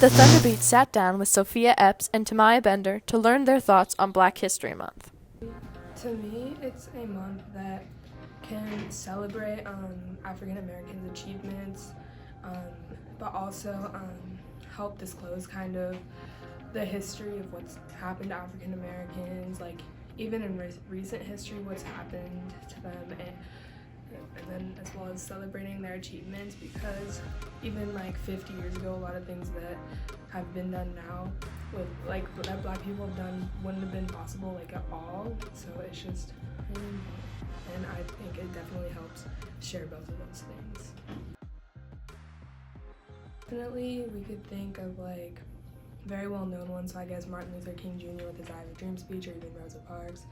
The Thunderbeats sat down with Sophia Epps and Tamaya Bender to learn their thoughts on Black History Month. To me, it's a month that can celebrate African Americans' achievements, but also help disclose kind of the history of what's happened to African Americans, like even in recent history, what's happened to them, and then as well as celebrating their achievements, because even like 50 years ago, a lot of things that have been done now with like that Black people have done wouldn't have been possible like at all. So it's just really important, and I think it definitely helps share both of those things. Definitely, we could think of like very well-known ones, so I guess Martin Luther King Jr. with his I Have a Dream speech, or even Rosa Parks.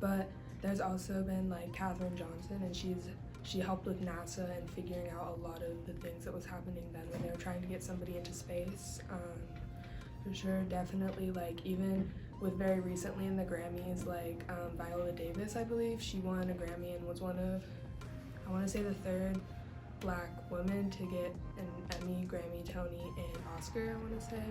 But there's also been like Katherine Johnson, and she helped with NASA and figuring out a lot of the things that was happening then when they were trying to get somebody into space. For sure, definitely, like even with very recently in the Grammys, like Viola Davis, I believe, she won a Grammy and was one of, I want to say, the third Black woman to get an Emmy, Grammy, Tony, and Oscar, I want to say.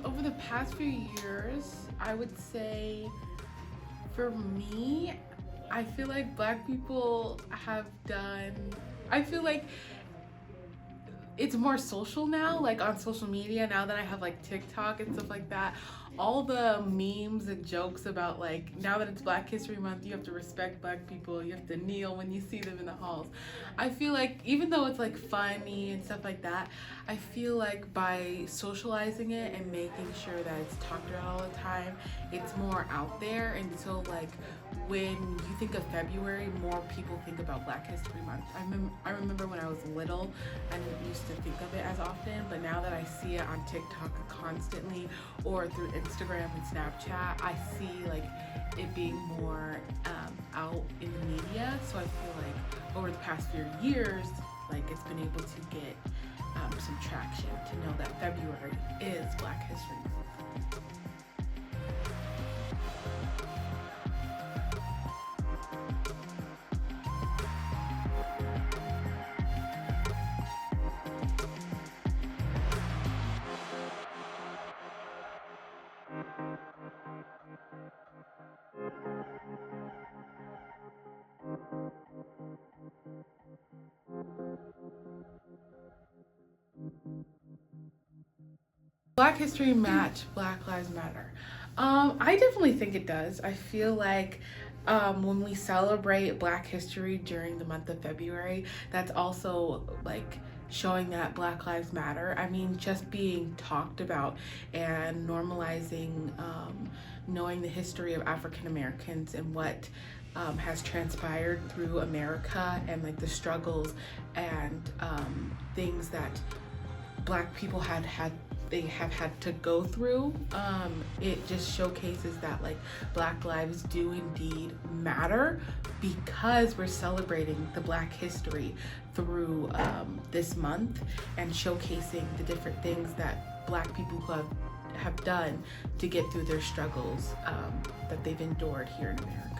Over the past few years, I would say for me, I feel like Black people have done, I feel like it's more social now, like on social media, now that I have like TikTok and stuff like that. All the memes and jokes about like, now that it's Black History Month, you have to respect Black people, you have to kneel when you see them in the halls. I feel like even though it's like funny and stuff like that, I feel like by socializing it and making sure that it's talked about all the time, it's more out there. And so like when you think of February, more people think about Black History Month. I remember when I was little, I didn't used to think of it as often, but now that I see it on TikTok constantly or through Instagram and Snapchat, I see like it being more out in the media. So I feel like over the past few years, like it's been able to get some traction to know that February is Black History Month. Black History match Black Lives Matter. I definitely think it does. I feel like when we celebrate Black history during the month of February, that's also like showing that Black Lives Matter. I mean, just being talked about and normalizing knowing the history of African Americans and what has transpired through America, and like the struggles and things that Black people they have had to go through. It just showcases that like Black lives do indeed matter, because we're celebrating the Black history through this month and showcasing the different things that Black people who have done to get through their struggles that they've endured here in America.